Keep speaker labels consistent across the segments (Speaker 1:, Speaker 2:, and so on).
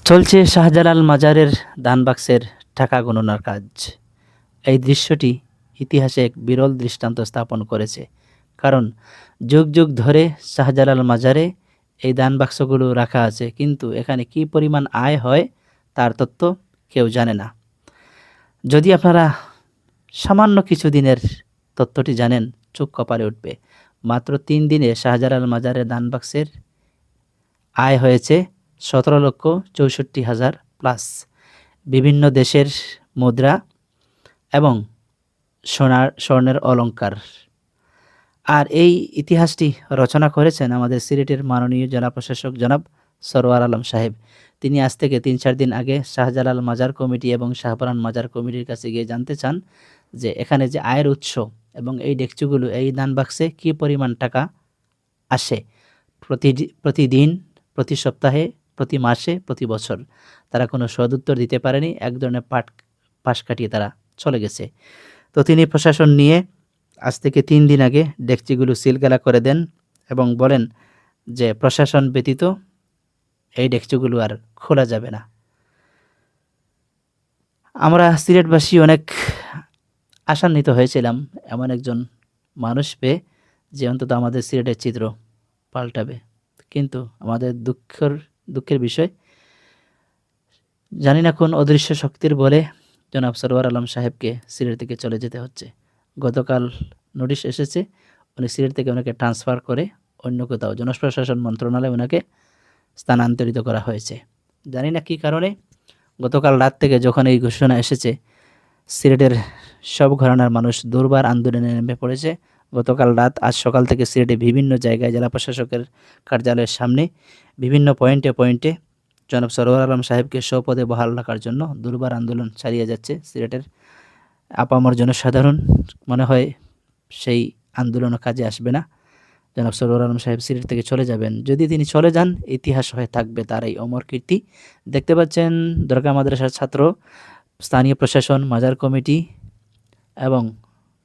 Speaker 1: চলছে শাহজালাল মাজারের দানবাক্সের টাকা গণনার কাজ। এই দৃশ্যটি ইতিহাসে এক বিরল দৃষ্টান্ত স্থাপন করেছে। কারণ যুগ যুগ ধরে শাহজালাল মাজারে এই দানবাক্সগুলো রাখা আছে, কিন্তু এখানে কী পরিমাণ আয় হয় তার তথ্য কেউ জানে না। যদি আপনারা সামান্য কিছু দিনের তথ্যটি জানেন, চোখ কপালে উঠবে। মাত্র ৩ দিনে শাহজালাল মাজারের দানবাক্সের আয় হয়েছে ১৭,৬৪,০০০ প্লাস। বিভিন্ন দেশের মুদ্রা এবং স্বর্ণের অলংকার। আর এই ইতিহাসটি রচনা করেছেন আমাদের সিলেটের মাননীয় জেলা প্রশাসক জনাব সরওয়ার আলম সাহেব। তিনি আজ থেকে ৩-৪ দিন আগে শাহজালাল মাজার কমিটি এবং শাহপরান মাজার কমিটির কাছে গিয়ে জানতে চান যে এখানে যে আয়ের উৎস এবং এই ডেকচিগুলো, এই দানবাক্সে কী পরিমাণ টাকা আসে প্রতিদিন, প্রতি সপ্তাহে, প্রতি মাসে, প্রতি বছর। তারা কোনো সদুত্তর দিতে পারেনি। এক ধরনের পাশ কাটিয়ে তারা চলে গেছে। তো তিনি প্রশাসন নিয়ে আজ থেকে ৩ দিন আগে ডেকচিগুলো সিলগালা করে দেন এবং বলেন যে প্রশাসন ব্যতীত এই ডেকচিগুলো আর খোলা যাবে না। আমরা সিলেটবাসী অনেক আশান্বিত হয়েছিলাম এমন একজন মানুষ পেয়ে, যে অন্তত আমাদের সিলেটের চিত্র পাল্টাবে। কিন্তু আমাদের দুঃখের বিষয়, জানি না কোন অদৃশ্য শক্তির বলে জনাব সরওয়ার আলম সাহেবকে সিলেট থেকে চলে যেতে হচ্ছে। গতকাল নোটিশ এসেছে, উনি সিলেট থেকে ওনাকে ট্রান্সফার করে অন্য কোথাও জনপ্রশাসন মন্ত্রণালয়ে ওনাকে স্থানান্তরিত করা হয়েছে। জানি না কী কারণে। গতকাল রাত থেকে যখন এই ঘোষণা এসেছে, সিলেটের সব ঘরানার মানুষ দুর্বার আন্দোলনে নেমে পড়েছে। গতকাল রাত, আজ সকাল থেকে সিলেটে বিভিন্ন জায়গায় জেলা প্রশাসকের কার্যালয়ের সামনে বিভিন্ন পয়েন্টে জনাব সরওয়ার আলম সাহেবকে স্বপদে বহাল রাখার জন্য দুর্বার আন্দোলন চালিয়ে যাচ্ছে সিলেটের আপামর জনসাধারণ। মনে হয় সেই আন্দোলনও কাজে আসবে না। জনাব সরওয়ার আলম সাহেব সিলেট থেকে চলে যাবেন। যদি তিনি চলে যান, ইতিহাস হয়ে থাকবে তার এই অমর কীর্তি। দেখতে পাচ্ছেন দরগা মাদ্রাসার ছাত্র, স্থানীয় প্রশাসন, মাজার কমিটি এবং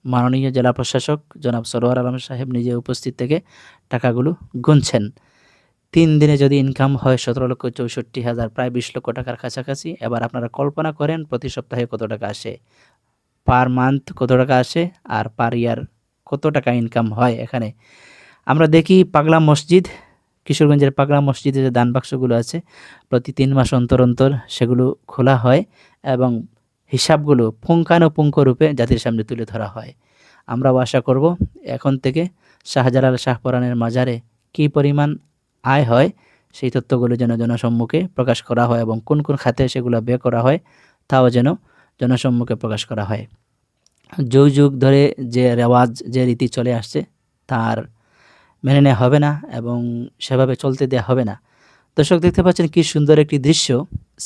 Speaker 1: মাননীয় জেলা প্রশাসক জনাব সরওয়ার আলম সাহেব নিজে উপস্থিত থেকে টাকাগুলো গুনছেন। ৩ দিনে যদি ইনকাম হয় ১৭,৬৪,০০০, প্রায় ২০ লক্ষ টাকার কাছাকাছি। এবার আপনারা কল্পনা করেন প্রতি সপ্তাহে কত টাকা আসে, পার মান্থ কত টাকা আসে, আর পার ইয়ার কত টাকা ইনকাম হয় এখানে। আমরা দেখি পাগলা মসজিদ, কিশোরগঞ্জের পাগলা মসজিদে যে দান বাক্সগুলো আছে, প্রতি ৩ মাস অন্তর অন্তর সেগুলো খোলা হয় এবং হিসাবগুলো পুঙ্খানুপুঙ্খ রূপে জাতির সামনে তুলে ধরা হয়। আমরাও আশা করব এখন থেকে শাহজালাল শাহপরানের মাজারে কী পরিমাণ আয় হয় সেই তথ্যগুলো যেন জনসম্মুখে প্রকাশ করা হয় এবং কোন কোন খাতে সেগুলো ব্যয় করা হয় তাও যেন জনসম্মুখে প্রকাশ করা হয়। যুগ যুগ ধরে যে রেওয়াজ, যে রীতি চলে আসছে তার মেনে নেওয়া হবে না এবং সেভাবে চলতে দেওয়া হবে না। দর্শক, দেখতে পাচ্ছেন কি সুন্দর একটি দৃশ্য।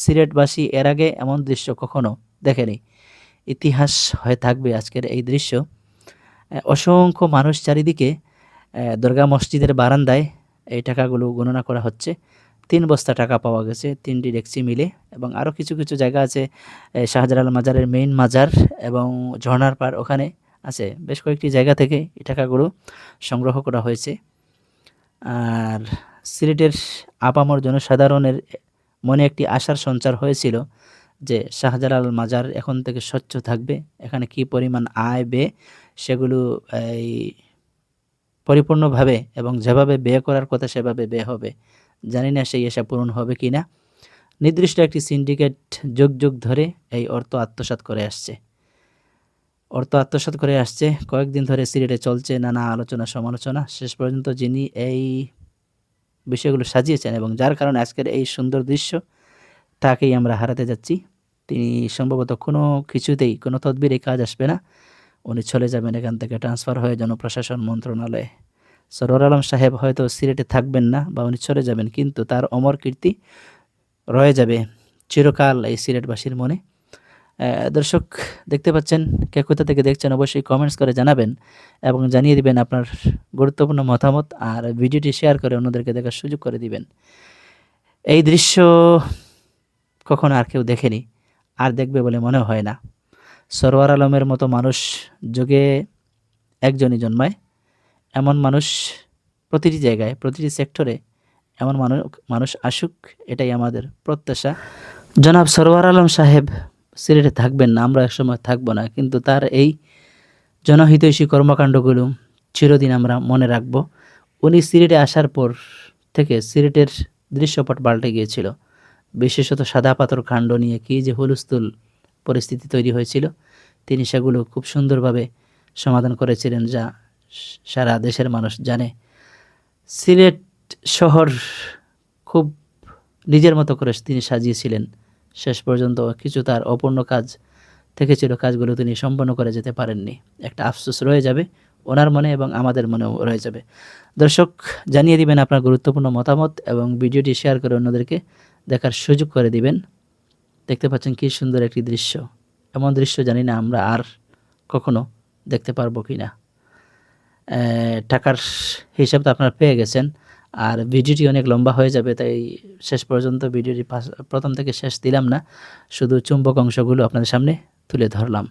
Speaker 1: সিলেটবাসী এর আগে এমন দৃশ্য কখনো দেখেনি। ইতিহাস হয়ে থাকবে আজকের এই দৃশ্য। অসংখ্য মানুষ চারিদিকে, দরগা মসজিদের বারান্দায় এই টাকাগুলো গণনা করা হচ্ছে। ৩ বস্তা টাকা পাওয়া গেছে ৩টি ডেকচি মিলে। এবং আরও কিছু কিছু জায়গা আছে, শাহজালাল মাজারের মেইন মাজার এবং ঝর্ণার পাড়, ওখানে আছে বেশ কয়েকটি জায়গা থেকে এই টাকাগুলো সংগ্রহ করা হয়েছে। আর সিলেটের আপামর জনসাধারণের মনে একটি আশার সঞ্চার হয়েছিল যে শাহজালাল মাজার এখন থেকে স্বচ্ছ থাকবে। এখানে কী পরিমাণ আয় ব্যয় সেগুলো এই পরিপূর্ণভাবে এবং যেভাবে ব্যয় করার কথা সেভাবে ব্যয় হবে। জানি না সেই আশা পূরণ হবে কি না। নির্দিষ্ট একটি সিন্ডিকেট যুগ যুগ ধরে এই অর্থ আত্মসাৎ করে আসছে। কয়েকদিন ধরে সিলেটে চলছে নানা আলোচনা সমালোচনা। শেষ পর্যন্ত যিনি এই বিষয়গুলো সাজিয়েছেন এবং যার কারণে আজকের এই সুন্দর দৃশ্য, তাকেই আমরা হারাতে যাচ্ছি। তিনি সম্ভবত কোনো কিছুতেই, কোনো তদবিরে কাজ আসবে না। উনি চলে যাবেন এখান থেকে ট্রান্সফার হয়ে জনপ্রশাসন মন্ত্রণালয়ে। সরওয়ার আলম সাহেব হয়তো সিলেটে থাকবেন না বা উনি চলে যাবেন, কিন্তু তার অমর কীর্তি রয়ে যাবে চিরকাল এই সিলেটবাসীর মনে। দর্শক, দেখতে পাচ্ছেন, কে কোথা থেকে দেখছেন অবশ্যই কমেন্টস করে জানাবেন এবং জানিয়ে দিবেন আপনার গুরুত্বপূর্ণ মতামত, আর ভিডিওটি শেয়ার করে অন্যদেরকে দেখার সুযোগ করে দিবেন। এই দৃশ্য কখনো আর কেউ দেখেনি, আর দেখবে বলে মনে হয় না। সরওয়ার আলমের মতো মানুষ যুগে একজনই জন্মায়। এমন মানুষ প্রতিটি জায়গায়, প্রতিটি সেক্টরে এমন মানুষ আসুক, এটাই আমাদের প্রত্যাশা। জনাব সরওয়ার আলম সাহেব সিলেটে থাকবেন না, আমরা একসময় থাকবো না, কিন্তু তার এই জনহিতৈষী কর্মকাণ্ডগুলো চিরদিন আমরা মনে রাখব। উনি সিলেটে আসার পর থেকে সিলেটের দৃশ্যপট পাল্টে গিয়েছিল। বিশেষত সাদা পাথর কাণ্ড নিয়ে কী যে হুলস্থুল পরিস্থিতি তৈরি হয়েছিল, তিনি সেগুলো খুব সুন্দরভাবে সমাধান করেছিলেন, যা সারা দেশের মানুষ জানে। সিলেট শহর খুব নিজের মতো করে তিনি সাজিয়েছিলেন। শেষ পর্যন্ত কিছু তার অপূর্ণ কাজ থেকেছিল, কাজগুলো তিনি সম্পন্ন করে যেতে পারেননি। একটা আফসোস রয়ে যাবে ওনার মনে এবং আমাদের মনেও রয়ে যাবে। দর্শক, জানিয়ে দিবেন আপনার গুরুত্বপূর্ণ মতামত এবং ভিডিওটি শেয়ার করে অন্যদেরকে দেখার সুযোগ করে দিবেন। দেখতে পাচ্ছেন কী সুন্দর একটি দৃশ্য। এমন দৃশ্য জানি না আমরা আর কখনো দেখতে পারবো কি না। টাকার হিসাব তো আপনারা পেয়ে গেছেন, আর ভিডিওটি অনেক লম্বা হয়ে যাবে, তাই শেষ পর্যন্ত ভিডিওটি প্রথম থেকে শেষ দিলাম না, শুধু চুম্বক অংশগুলো আপনাদের সামনে তুলে ধরলাম।